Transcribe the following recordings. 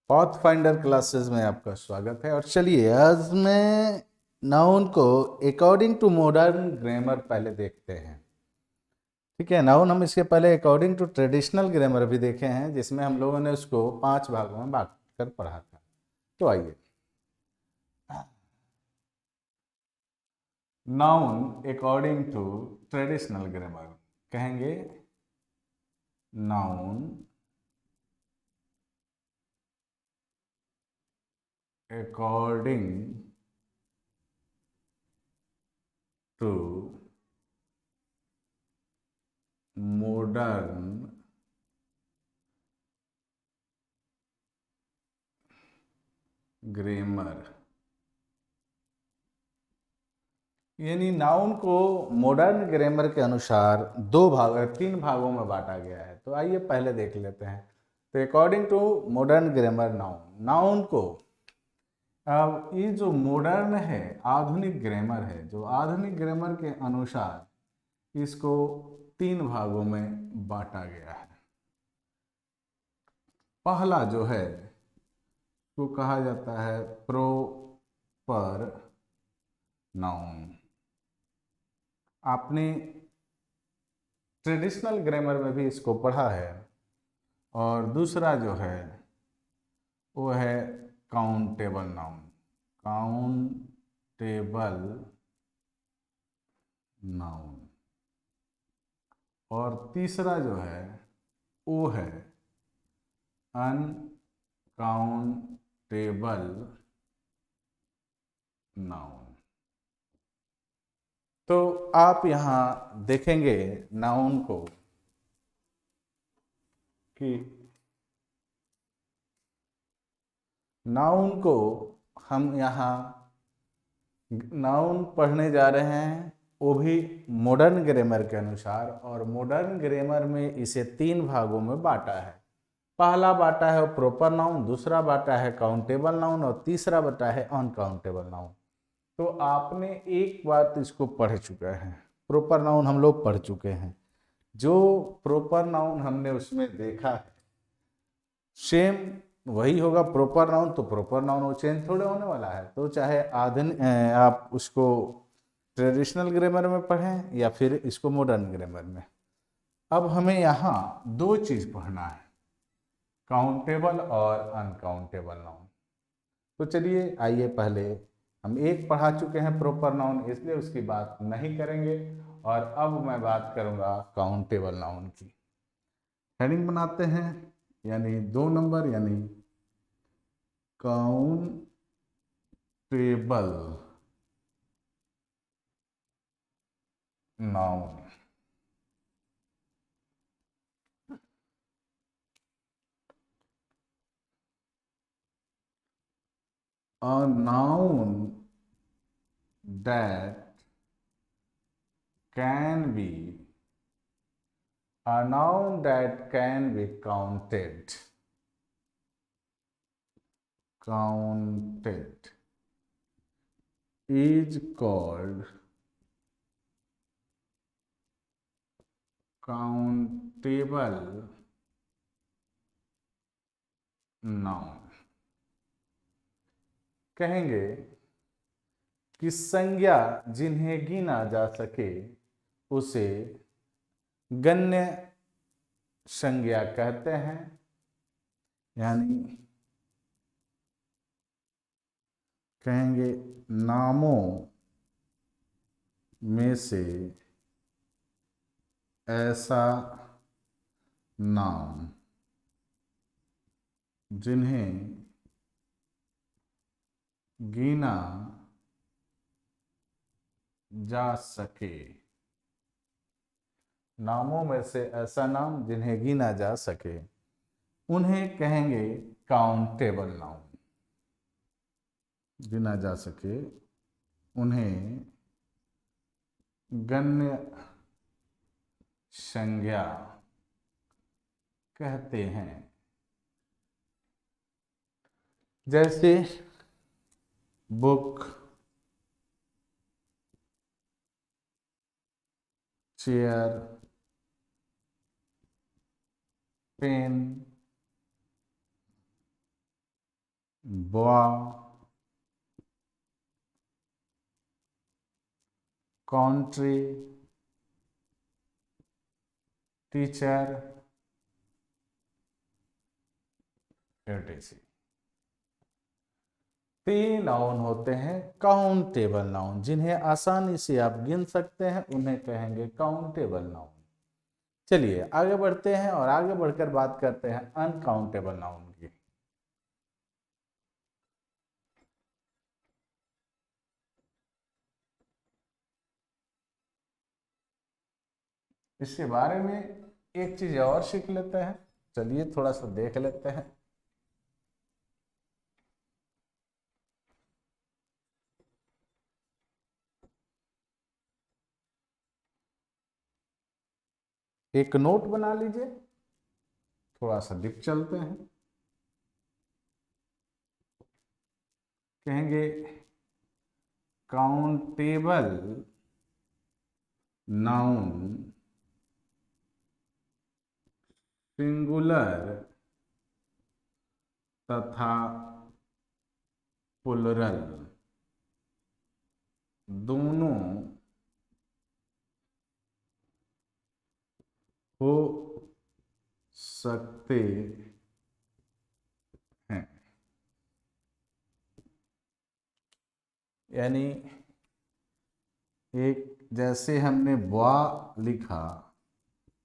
Path finder classes में आपका स्वागत है। और चलिए आज मैं नाउन को अकॉर्डिंग टू मॉडर्न ग्रामर पहले देखते हैं। ठीक है, नाउन हम इसके पहले अकॉर्डिंग टू ट्रेडिशनल ग्रामर भी देखे हैं, जिसमें हम लोगों ने उसको 5 भागों में बांट कर पढ़ा था। तो आइए, noun according to traditional grammar कहेंगे noun according to modern grammar, यानी नाउन को मॉडर्न ग्रामर के अनुसार 3 भागों में बांटा गया है। तो आइए पहले देख लेते हैं। तो according to modern grammar noun को, अब ये जो मॉडर्न है, आधुनिक ग्रामर है, जो आधुनिक ग्रामर के अनुसार इसको 3 भागों में बांटा गया है। पहला जो है को कहा जाता है प्रोपर नाउन। आपने ट्रेडिशनल ग्रामर में भी इसको पढ़ा है। और दूसरा जो है वो है काउंटेबल नाउन, काउंटेबल नाउन। और तीसरा जो है वो है अनकाउंटेबल नाउन। तो आप यहाँ देखेंगे नाउन को कि नाउन को हम यहाँ नाउन पढ़ने जा रहे हैं, वो भी मॉडर्न ग्रामर के अनुसार। और मॉडर्न ग्रामर में इसे 3 भागों में बांटा है। पहला बांटा है प्रॉपर नाउन, दूसरा बांटा है काउंटेबल नाउन, और तीसरा बांटा है अनकाउंटेबल नाउन। तो आपने एक बात इसको पढ़ चुका है, प्रॉपर नाउन हम लोग पढ़ चुके हैं। जो प्रॉपर नाउन हमने उसमें देखा है सेम वही होगा प्रॉपर नाउन। तो प्रॉपर नाउन वो चेंज थोड़े होने वाला है। तो चाहे आधुनिक आप उसको ट्रेडिशनल ग्रामर में पढ़ें या फिर इसको मॉडर्न ग्रामर में। अब हमें यहाँ 2 चीज़ पढ़ना है, काउंटेबल और अनकाउंटेबल नाउन। तो चलिए आइए, पहले हम एक पढ़ा चुके हैं प्रॉपर नाउन, इसलिए उसकी बात नहीं करेंगे। और अब मैं बात करूंगा काउंटेबल नाउन की। हेडिंग बनाते हैं, यानी 2 नंबर, यानी countable noun. A noun that can be a noun that can be counted is called countable noun। कहेंगे कि संज्ञा जिन्हें गिना जा सके उसे गण्य संज्ञा कहते हैं। यानी कहेंगे नामों में से ऐसा नाम जिन्हें गिना जा सके, नामों में से ऐसा नाम जिन्हें गिना जा सके, उन्हें कहेंगे काउंटेबल नाउन। गिना जा सके उन्हें गण्य संज्ञा कहते हैं। जैसे book, chair, pen, boy, country, teacher, etc। तीन नाउन होते हैं काउंटेबल नाउन, जिन्हें आसानी से आप गिन सकते हैं, उन्हें कहेंगे काउंटेबल नाउन। चलिए आगे बढ़ते हैं और आगे बढ़कर बात करते हैं अनकाउंटेबल नाउन की। इसके बारे में एक चीज और सीख लेते हैं, चलिए थोड़ा सा देख लेते हैं। एक नोट बना लीजिए, थोड़ा सा डिप चलते हैं। कहेंगे काउंटेबल नाउन सिंगुलर तथा प्लुरल दोनों हो सकते हैं। यानी एक जैसे हमने बॉय लिखा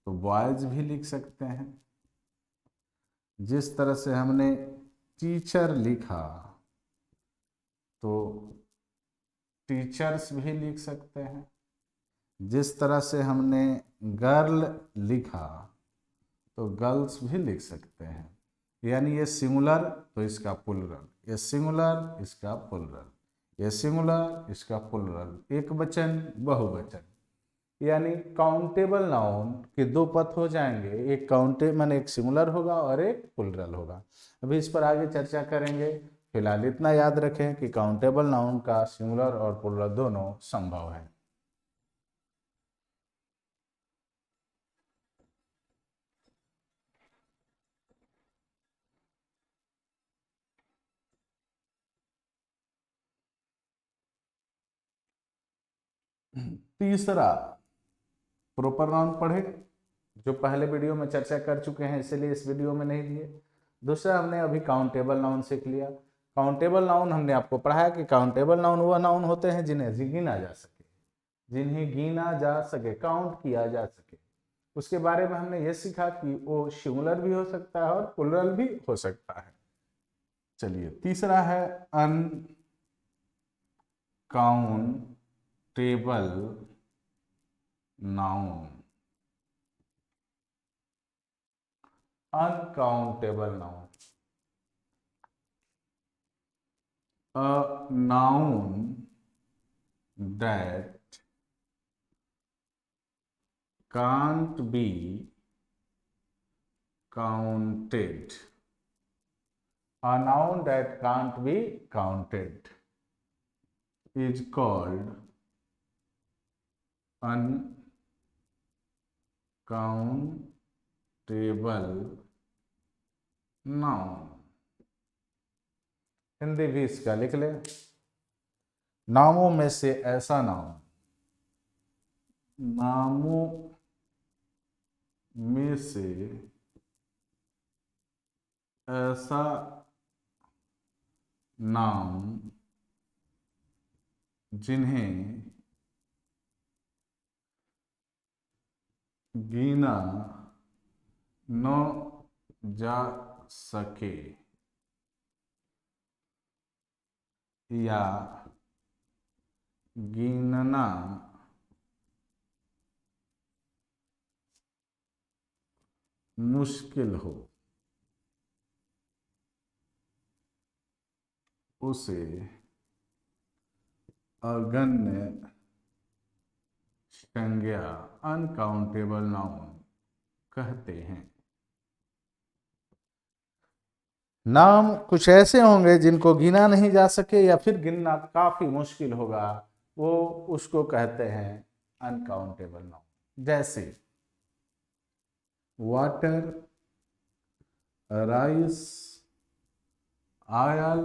तो बॉयज भी लिख सकते हैं, जिस तरह से हमने टीचर लिखा तो टीचर्स भी लिख सकते हैं, जिस तरह से हमने गर्ल लिखा तो गर्ल्स भी लिख सकते हैं। यानी ये सिंगुलर तो इसका प्लुरल, ये सिंगुलर इसका प्लुरल, ये सिंगुलर इसका प्लुरल, एक वचन बहुवचन। यानी काउंटेबल नाउन के दो पथ हो जाएंगे, एक काउंटेबल एक सिंगुलर होगा और एक प्लुरल होगा। अभी इस पर आगे चर्चा करेंगे। फिलहाल इतना याद रखें कि काउंटेबल नाउन का सिंगुलर और प्लुरल दोनों संभव है। तीसरा प्रॉपर नाउन पढ़े, जो पहले वीडियो में चर्चा कर चुके हैं, इसलिए इस वीडियो में नहीं लिए। दूसरा हमने अभी काउंटेबल नाउन सीख लिया। काउंटेबल नाउन हमने आपको पढ़ाया कि काउंटेबल नाउन वह नाउन होते हैं जिन्हें गिना जा सके, जिन्हें गिना जा सके, काउंट किया जा सके। उसके बारे में हमने ये सीखा कि वो सिंगुलर भी हो सकता है और प्लुरल भी हो सकता है। चलिए तीसरा है uncountable noun. Uncountable noun, a noun that can't be counted, a noun that can't be counted is called uncountable noun। Hindi भी इसका लिख ले, नामों में से ऐसा नाउन, नामों में से ऐसा नाम जिन्हें गिना न जा सके या गिनना मुश्किल हो, उसे अगण्य संज्ञा अनकाउंटेबल नाउन कहते हैं। नाम कुछ ऐसे होंगे जिनको गिना नहीं जा सके या फिर गिनना काफी मुश्किल होगा, वो उसको कहते हैं अनकाउंटेबल नाउन। जैसे water, rice, oil,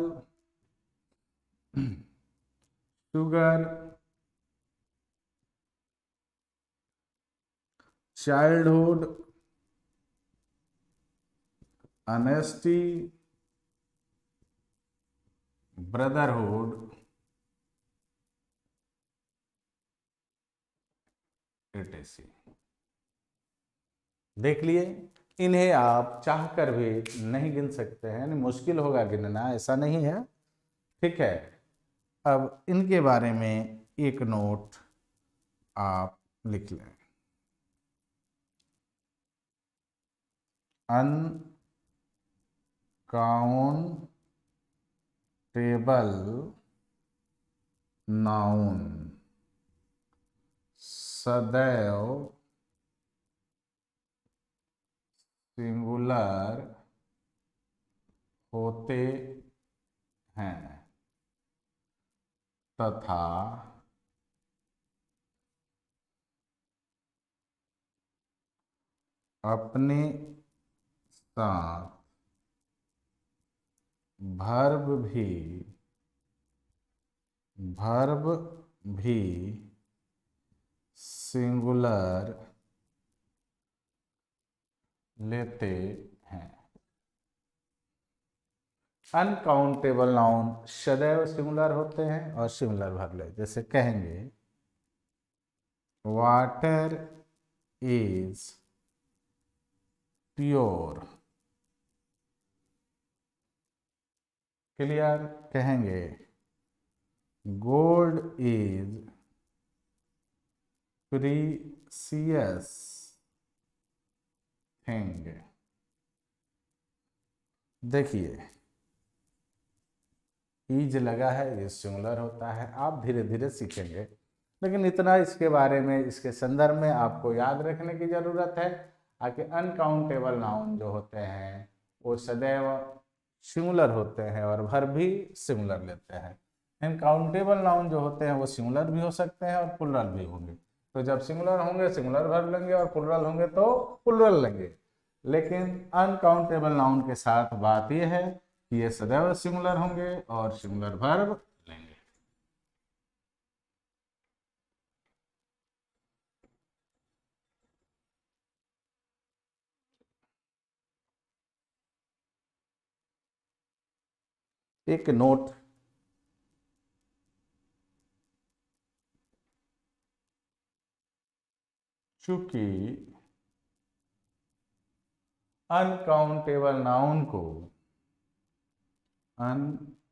sugar, childhood, honesty, brotherhood, etc. देख लिए, इन्हें आप चाहकर भी नहीं गिन सकते हैं, यानी मुश्किल होगा गिनना, ऐसा नहीं है। ठीक है, अब इनके बारे में एक नोट आप लिख लें। अनकाउंटेबल नाउन सदैव सिंगुलर होते हैं तथा अपने साथ वर्ब भी सिंगुलर लेते हैं। अनकाउंटेबल नाउन सदैव सिंगुलर होते हैं और सिंगुलर वर्ब ले, जैसे कहेंगे वाटर इज प्योर, क्लियर। कहेंगे गोल्ड इज प्रीसियस थिंग। देखिए, ईज लगा है, ये सिंगुलर होता है, आप धीरे धीरे सीखेंगे, लेकिन इतना इसके बारे में, इसके संदर्भ में आपको याद रखने की जरूरत है कि अनकाउंटेबल नाउन जो होते हैं वो सदैव सिंगुलर होते हैं और वर्ब भी सिंगुलर लेते हैं। अनकाउंटेबल नाउन जो होते हैं वो सिंगुलर भी हो सकते हैं और प्लुरल भी होंगे। तो जब सिंगुलर होंगे सिंगुलर वर्ब लेंगे और प्लुरल होंगे तो प्लुरल लेंगे। लेकिन अनकाउंटेबल नाउन के साथ बात यह है कि ये सदैव सिंगुलर होंगे और सिंगुलर वर्ब लेंगे। एक नोट, चूंकि अनकाउंटेबल नाउन को अनकाउंटेबल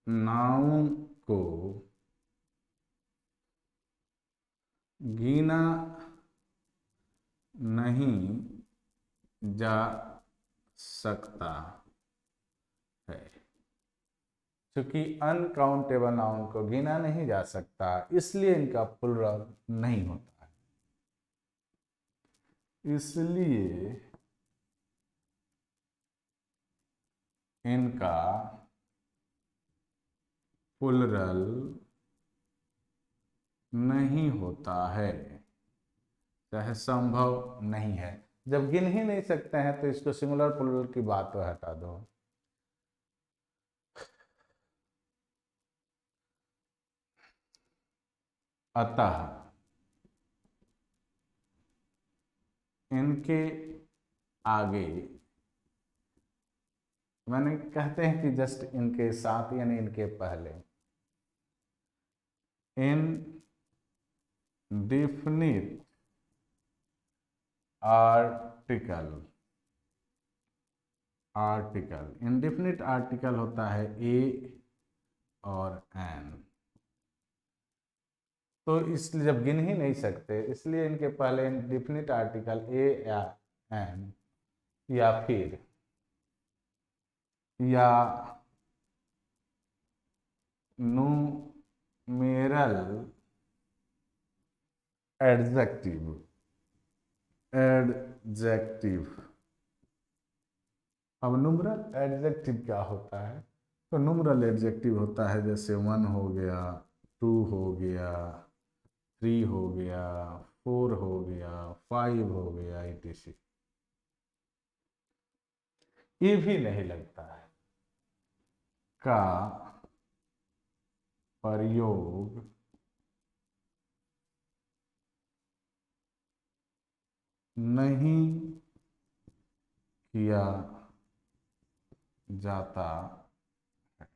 नाउन को गिना नहीं जा सकता है। क्योंकि अनकाउंटेबल नाउन को गिना नहीं जा सकता, इसलिए इनका प्लुरल नहीं होता है। इसलिए इनका प्लुरल नहीं होता है, चाहे संभव नहीं है। जब गिन ही नहीं सकते हैं तो इसको सिंगुलर प्लुरल की बात तो हटा दो। अतः इनके आगे, मैंने कहते हैं कि जस्ट इनके साथ यानी इनके पहले, इनडेफिनिट आर्टिकल इनडेफिनिट आर्टिकल होता है ए और एन। तो इसलिए जब गिन ही नहीं सकते, इसलिए इनके पहले इनडेफिनिट आर्टिकल ए या एन या फिर या न्यूमेरल एडजेक्टिव। अब न्यूमेरल एडजेक्टिव क्या होता है? तो न्यूमेरल एडजेक्टिव होता है जैसे 1 हो गया, 2 हो गया, 3 हो गया, 4 हो गया, 5 हो गया, etc। ई भी नहीं लगता है, का प्रयोग नहीं किया जाता है।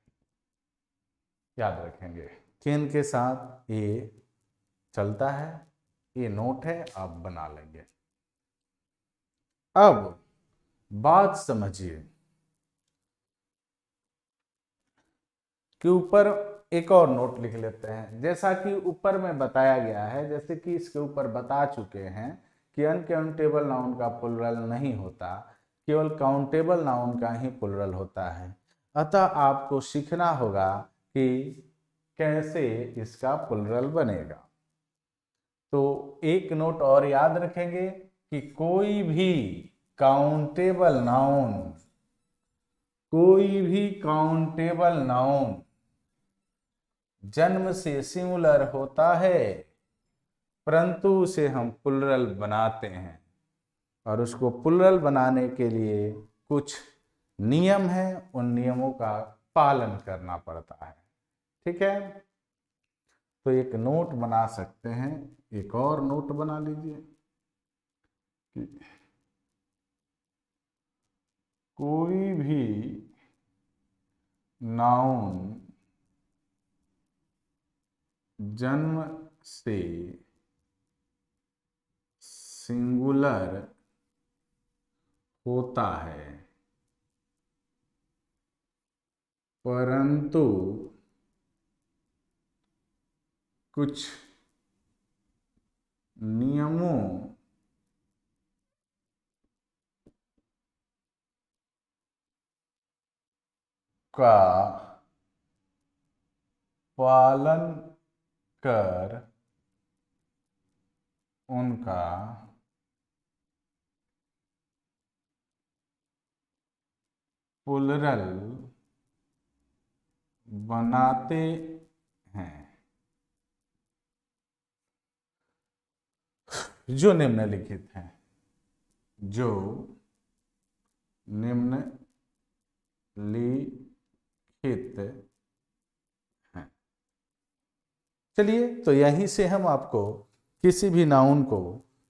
याद रखेंगे, केन के साथ ये चलता है, ये नोट है, आप बना लेंगे। अब बात समझिए कि ऊपर एक और नोट लिख लेते हैं। जैसा कि ऊपर में बताया गया है, जैसे कि इसके ऊपर बता चुके हैं कि अनकाउंटेबल नाउन का प्लुरल नहीं होता, केवल काउंटेबल नाउन का ही प्लुरल होता है। अतः आपको सीखना होगा कि कैसे इसका प्लुरल बनेगा। तो एक नोट और याद रखेंगे कि कोई भी काउंटेबल नाउन जन्म से सिंगुलर होता है, परंतु उसे हम प्लुरल बनाते हैं, और उसको प्लुरल बनाने के लिए कुछ नियम हैं, उन नियमों का पालन करना पड़ता है। ठीक है, तो एक नोट बना सकते हैं, एक और नोट बना लीजिए कि कोई भी नाउन जन्म से सिंगुलर होता है, परंतु कुछ नियमों का पालन कर उनका प्लुरल बनाते हैं, जो निम्नलिखित हैं, जो निम्नलिखित हैं। चलिए, तो यहीं से हम आपको किसी भी नाउन को,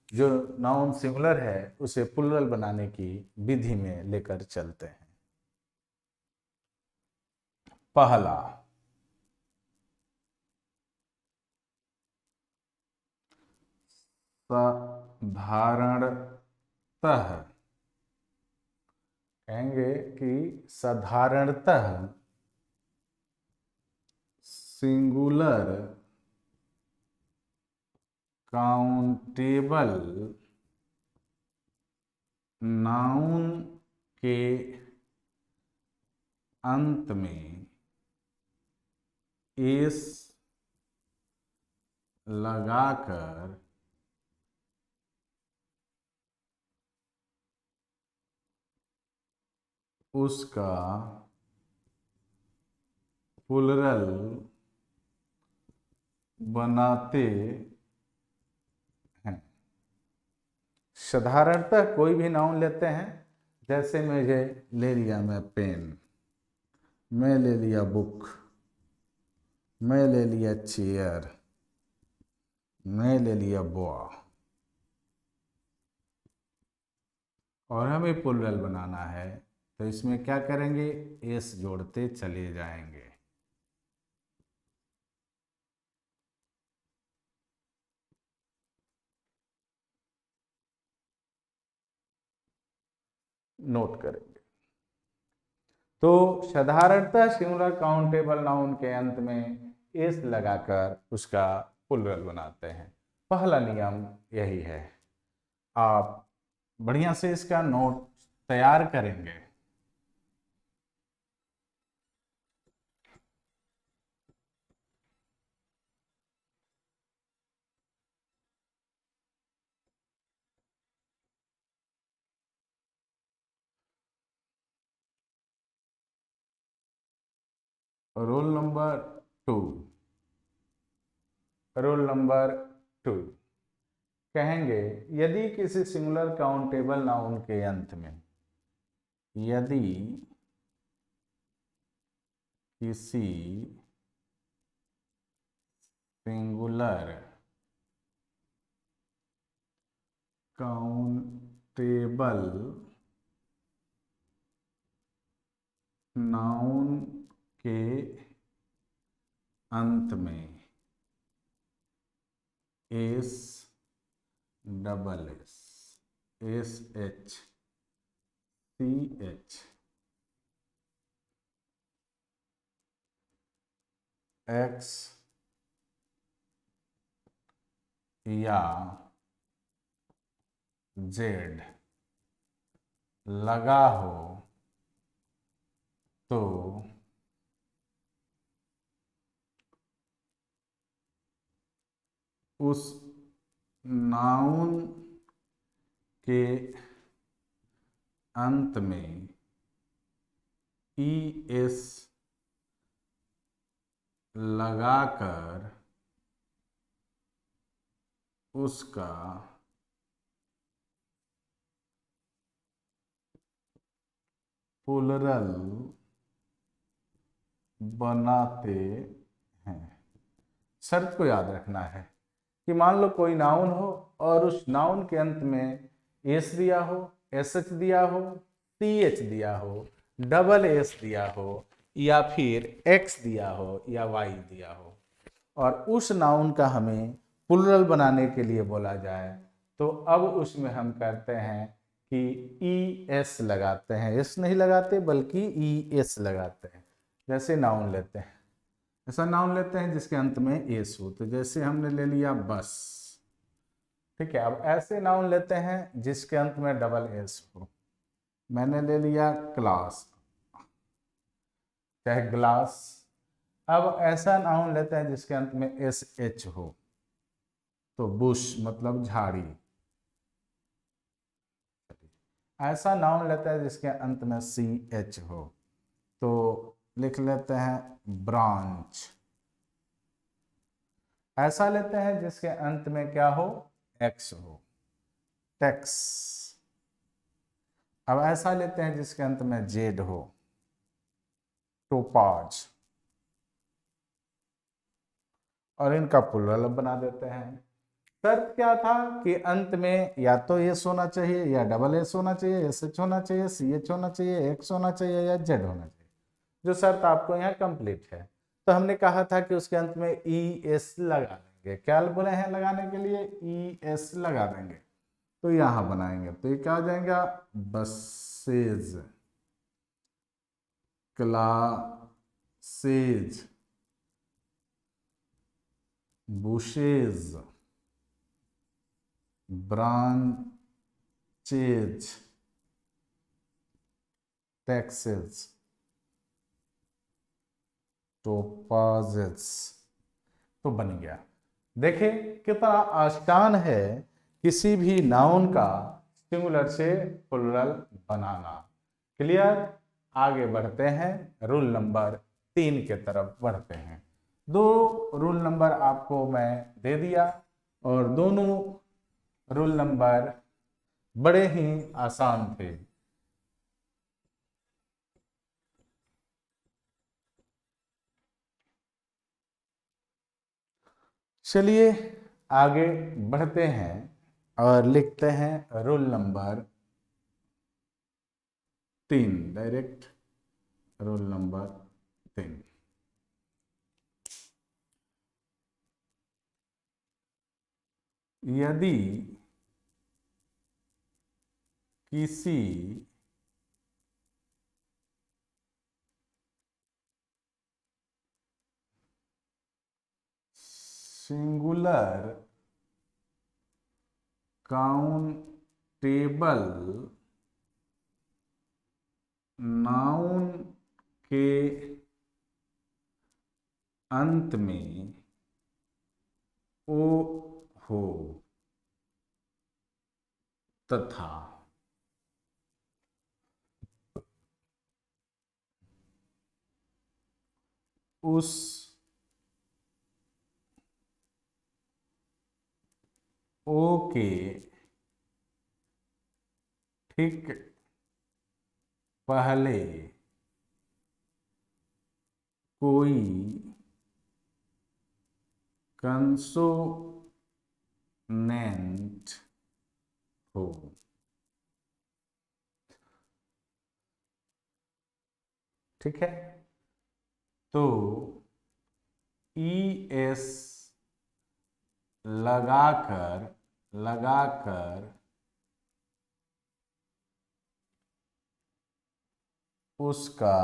जो नाउन सिंगुलर है, उसे प्लुरल बनाने की विधि में लेकर चलते हैं। पहला, साधारणतः, कहेंगे कि साधारणतः सिंगुलर काउंटेबल नाउन के अंत में एस लगाकर उसका प्लुरल बनाते हैं। साधारणतः कोई भी नाउन लेते हैं, जैसे मुझे ले लिया मैं पेन, मैं ले लिया बुक, मैं ले लिया चेयर, मैं ले लिया बॉय, और हमें प्लुरल बनाना है, तो इसमें क्या करेंगे, एस जोड़ते चले जाएंगे। नोट करेंगे। तो साधारणतः सिंगुलर काउंटेबल नाउन के अंत में एस लगाकर उसका प्लुरल बनाते हैं। पहला नियम यही है। आप बढ़िया से इसका नोट तैयार करेंगे। रोल नंबर 2, रोल नंबर 2 कहेंगे, यदि किसी सिंगुलर काउंटेबल नाउन के अंत में यदि किसी सिंगुलर काउंटेबल नाउन के अंत में S double S S H C H X या जेड लगा हो तो उस नाउन के अंत में ई एस लगाकर उसका प्लुरल बनाते हैं। शर्त को याद रखना है कि मान लो कोई नाउन हो और उस नाउन के अंत में एस दिया हो, एस एच दिया हो, सी एच दिया हो, डबल एस दिया हो, या फिर एक्स दिया हो या वाई दिया हो, और उस नाउन का हमें प्लुरल बनाने के लिए बोला जाए तो अब उसमें हम करते हैं कि ई एस लगाते हैं। एस नहीं लगाते बल्कि ई एस लगाते हैं। जैसे नाउन लेते हैं, ऐसा नाउन लेते हैं जिसके अंत में एस हो, तो जैसे हमने ले लिया बस, ठीक है। अब ऐसे नाउन लेते हैं जिसके अंत में डबल एस हो, मैंने ले लिया क्लास चाहे ग्लास। अब ऐसा नाउन लेते हैं जिसके अंत में एस एच हो, तो बुश मतलब झाड़ी। ऐसा नाउन लेते हैं जिसके अंत में सी एच हो, तो लिख लेते हैं ब्रांच। ऐसा लेते हैं जिसके अंत में क्या हो, एक्स हो, टैक्स। अब ऐसा लेते हैं जिसके अंत में जेड हो, टोपाज। और इनका प्लुरल बना देते हैं। शर्त क्या था कि अंत में या तो एस होना चाहिए या डबल एस होना चाहिए, एस एच होना चाहिए, सी एच होना चाहिए, एक्स होना चाहिए या जेड होना चाहिए। जो शर्त आपको यहाँ कंप्लीट है, तो हमने कहा था कि उसके अंत में ई एस लगा देंगे। क्या बोले हैं लगाने के लिए, ई एस लगा देंगे। तो यहाँ बनाएंगे तो ये क्या हो जाएगा, buses, classes, bushes, branches, taxes, topazes. तो बन गया। देखिए कितना आसान है किसी भी नाउन का सिंगुलर से प्लुरल बनाना। क्लियर। आगे बढ़ते हैं, रूल नंबर 3 के तरफ बढ़ते हैं। 2 रूल नंबर आपको मैं दे दिया और दोनों रूल नंबर बड़े ही आसान थे। चलिए आगे बढ़ते हैं और लिखते हैं rule number 3, direct rule number 3। यदि किसी सिंगुलर काउंटेबल नाउन के अंत में ओ हो तथा उस ओ के ठीक पहले कोई कंसोनेंट हो, ठीक है, तो ई एस लगाकर उसका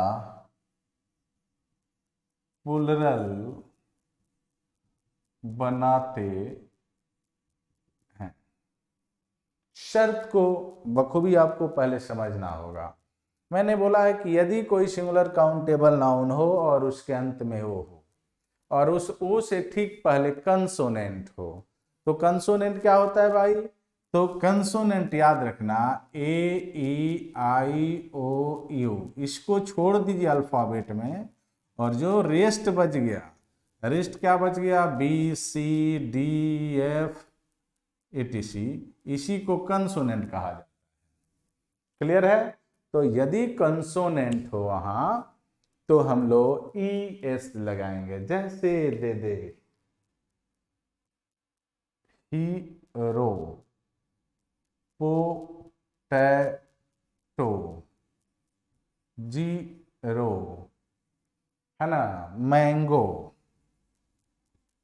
प्लुरल बनाते हैं। शर्त को बखूबी आपको पहले समझना होगा। मैंने बोला है कि यदि कोई सिंगुलर काउंटेबल नाउन हो और उसके अंत में ओ हो और उस ओ से ठीक पहले कंसोनेंट हो, तो कंसोनेंट क्या होता है भाई? तो कंसोनेंट याद रखना A E I O U, इसको छोड़ दीजिए अल्फाबेट में, और जो रेस्ट बच गया, रेस्ट क्या बच गया? B C D F etc, इसी को कंसोनेंट कहा जाता है। क्लियर है? तो यदि कंसोनेंट हो वहां तो हम लोग ES लगाएंगे, जैसे दे दे हीरो, पोटैटो, जीरो, है ना, मैंगो,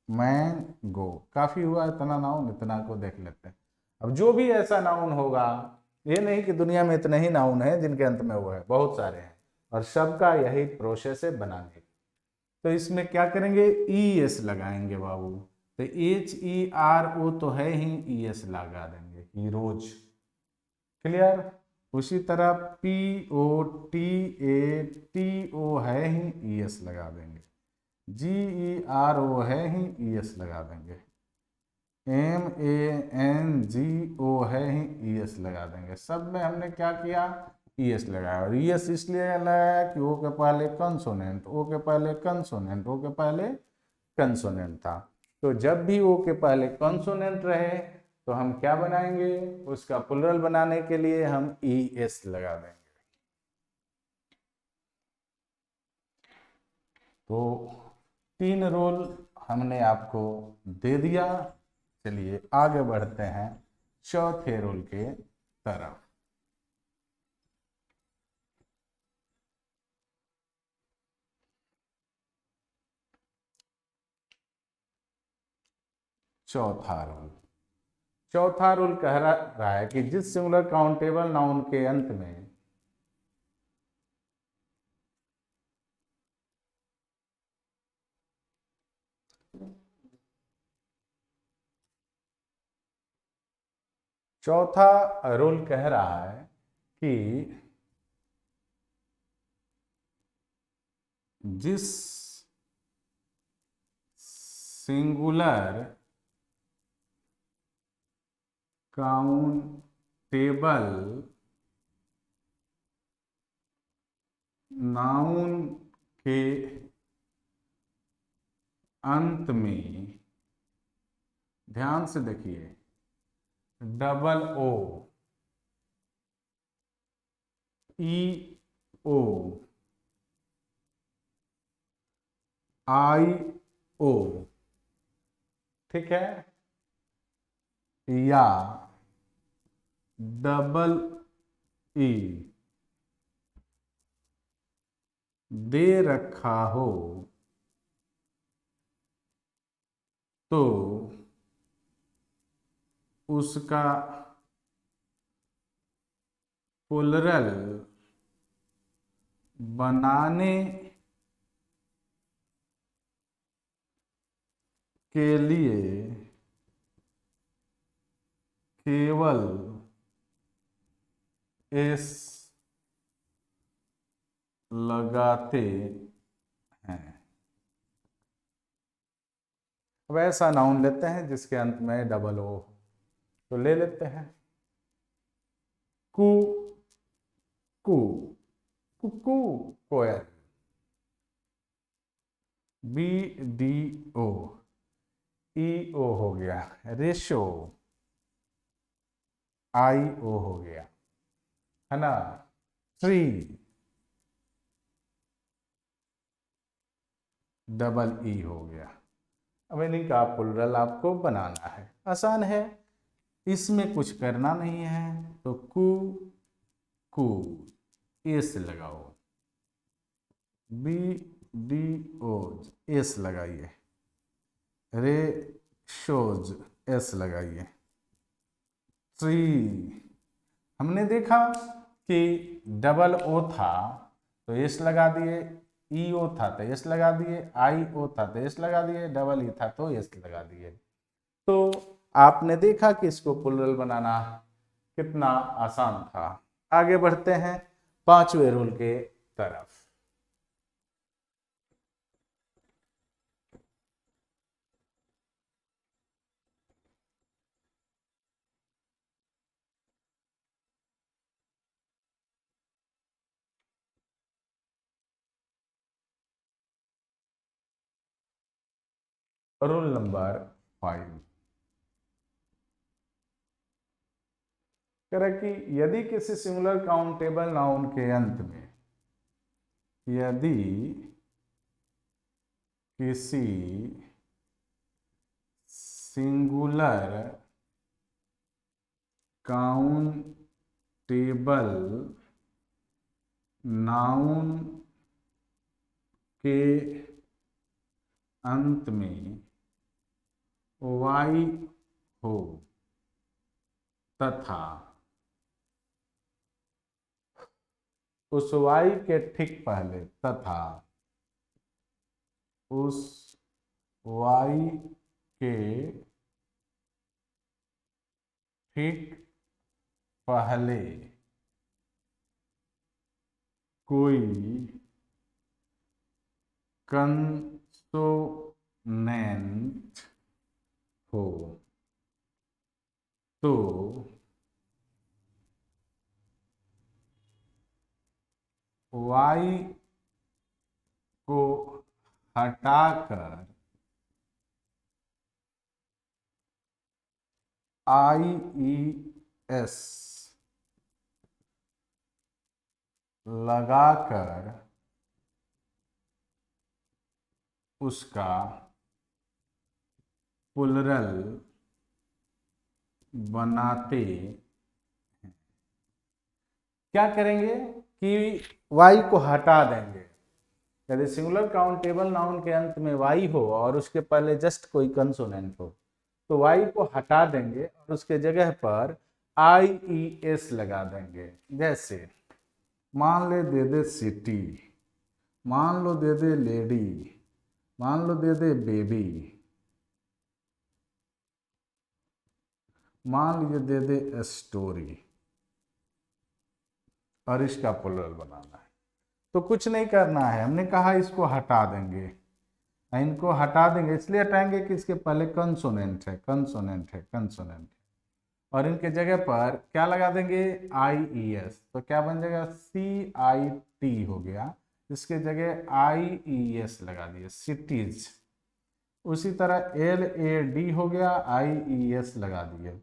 मैंगो। काफी हुआ इतना नाउन, इतना को देख लेते हैं। अब जो भी ऐसा नाउन होगा, ये नहीं कि दुनिया में इतने ही नाउन हैं जिनके अंत में वो है, बहुत सारे हैं और सबका यही प्रोसेस है बनाने की। तो इसमें क्या करेंगे? ES लगाएंगे बाबू। तो HERO तो है ही, ES लगा देंगे, हीरोज। क्लियर? उसी तरह POTATO है ही, ES लगा देंगे। GERO है ही, ES लगा देंगे। MANGO है ही, ES लगा देंगे। सब में हमने क्या किया? ES लगाया। और ES इसलिए लगाया कि ओ के पहले कंसोनेंट, ओ के पहले कंसोनेंट, ओ के पहले कंसोनेंट था। तो जब भी ओ के पहले कंसोनेंट रहे तो हम क्या बनाएंगे? उसका प्लुरल बनाने के लिए हम ES लगा देंगे। तो 3 रोल हमने आपको दे दिया। चलिए आगे बढ़ते हैं चौथे रोल के तरफ। चौथा रूल कह रहा है कि जिस सिंगुलर काउंटेबल नाउन के अंत में चौथा रूल कह रहा है कि जिस सिंगुलर काउंटेबल नाउन के अंत में, ध्यान से देखिए, डबल ओ, EO, IO, ठीक है, या डबल E दे रखा हो तो उसका प्लुरल बनाने के लिए केवल S लगाते हैं। अब ऐसा नाउन लेते हैं जिसके अंत में डबल ओ, तो ले लेते हैं कु, कु, कुकू, कोयल, BDO, EO हो गया, रेशो, IO हो गया, है ना, ट्री, डबल ई हो गया। अब इन्हीं का प्लुरल आपको बनाना है, आसान है, इसमें कुछ करना नहीं है। तो कु, कु, एस लगाओ, बी डी ओज, एस लगाइए, रे शोज, एस लगाइए, ट्री, हमने देखा कि डबल ओ था तो एस लगा दिए, ई ओ था तो एस लगा दिए, आई ओ था तो एस लगा दिए, डबल ई था तो एस लगा दिए। तो आपने देखा कि इसको प्लुरल बनाना कितना आसान था। आगे बढ़ते हैं पांचवें रूल के तरफ। रूल नंबर 5 कह रहा कि यदि किसी सिंगुलर काउंटेबल नाउन के अंत में, यदि किसी सिंगुलर काउंटेबल नाउन के अंत में वाई हो तथा उस वाई के ठीक पहले, तथा उस वाई के ठीक पहले कोई कंसोनेंट हो तो वाई को हटाकर आई ई एस लगाकर उसका प्लुरल बनाते हैं। क्या करेंगे कि वाई को हटा देंगे। यदि सिंगुलर काउंटेबल नाउन के अंत में वाई हो और उसके पहले जस्ट कोई कंसोनेंट हो तो वाई को हटा देंगे और उसके जगह पर आई ई एस लगा देंगे। जैसे मान ले दे दे सिटी, मान लो दे दे लेडी, मान लो दे दे बेबी, मान लीजिए दे दे स्टोरी, और इसका प्लुरल बनाना है। तो कुछ नहीं करना है, हमने कहा इसको हटा देंगे, इनको हटा देंगे इसलिए हटाएंगे कि इसके पहले कंसोनेंट है, कंसोनेंट है, कंसोनेंट है, और इनके जगह पर क्या लगा देंगे आई ई एस। तो क्या बन जाएगा सी आई टी हो गया, इसके जगह आई ई एस लगा दिए, सिटीज। उसी तरह एल ए डी हो गया, आई ई एस लगा दिए।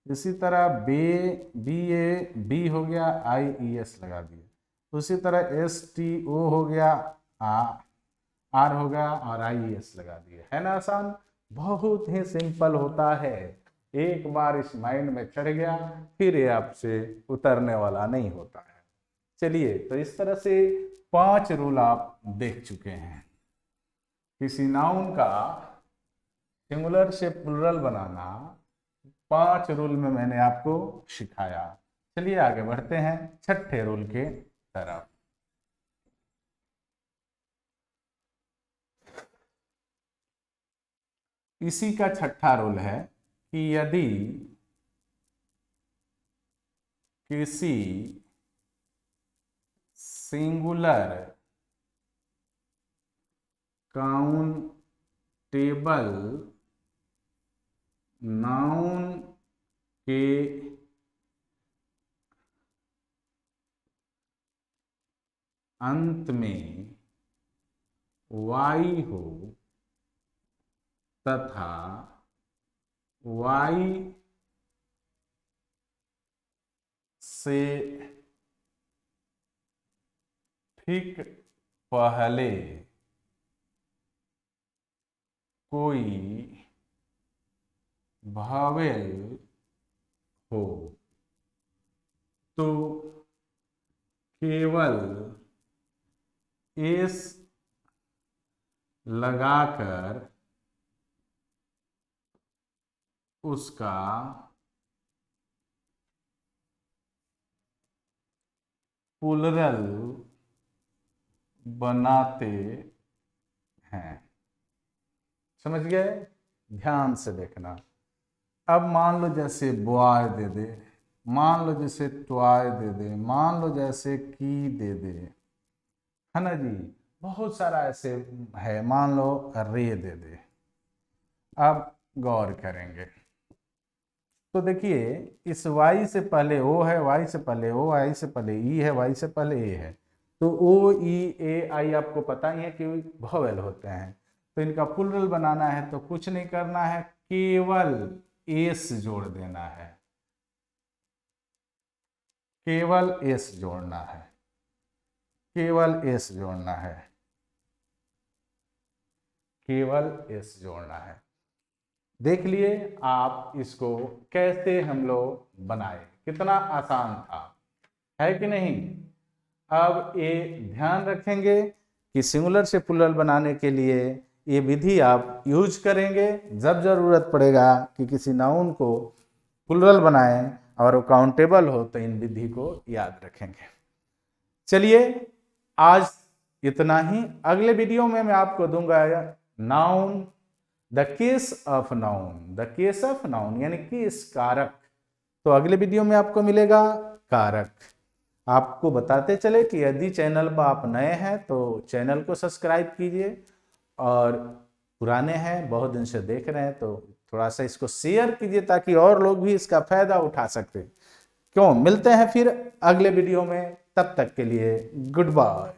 इसी तरह बी ए बी हो गया, आई ई एस लगा दिए। उसी तरह एस टी ओ हो गया, आर हो गया, और आई एस लगा दिए। है ना आसान, बहुत ही सिंपल होता है। एक बार इस माइंड में चढ़ गया फिर ये आपसे उतरने वाला नहीं होता है। चलिए, तो इस तरह से 5 रूल आप देख चुके हैं। किसी नाउन का सिंगुलर से प्लुरल बनाना 5 रूल में मैंने आपको सिखाया। चलिए आगे बढ़ते हैं छठे रूल के तरफ। इसी का छठा रूल है कि यदि किसी सिंगुलर काउंटेबल नाउन के अंत में वाई हो तथा वाई से ठीक पहले कोई भावेल हो तो केवल एस लगाकर उसका प्लुरल बनाते हैं। समझ गए? ध्यान से देखना। अब मान लो जैसे बॉय दे दे, मान लो जैसे टॉय दे दे, मान लो जैसे की दे दे, है ना जी, बहुत सारा ऐसे है, मान लो रे दे दे। अब गौर करेंगे तो देखिए, इस y से पहले ओ है, y से पहले ओ, y से पहले ई है, y से पहले ए है, तो ओ ई ए आई आपको पता ही है कि वोवेल होते हैं। तो इनका प्लुरल बनाना है तो कुछ नहीं करना है, केवल एस जोड़ देना है, केवल एस जोड़ना है, केवल एस जोड़ना है, केवल एस जोड़ना है। देख लिए आप इसको कैसे हम लोग बनाए, कितना आसान था, है कि नहीं? अब ये ध्यान रखेंगे कि सिंगुलर से प्लुरल बनाने के लिए ये विधि आप यूज करेंगे। जब जरूरत पड़ेगा कि किसी नाउन को प्लुरल बनाएं और वो काउंटेबल हो तो इन विधि को याद रखेंगे। चलिए आज इतना ही। अगले वीडियो में मैं आपको दूंगा noun, the case of noun, the case of noun यानी केस कारक। तो अगले वीडियो में आपको मिलेगा कारक। आपको बताते चले कि यदि चैनल पर आप नए हैं तो चैनल को सब्सक्राइब कीजिए, और पुराने हैं बहुत दिन से देख रहे हैं तो थोड़ा सा इसको शेयर कीजिए ताकि और लोग भी इसका फायदा उठा सकते। क्यों? मिलते हैं फिर अगले वीडियो में, तब तक के लिए गुड बाय।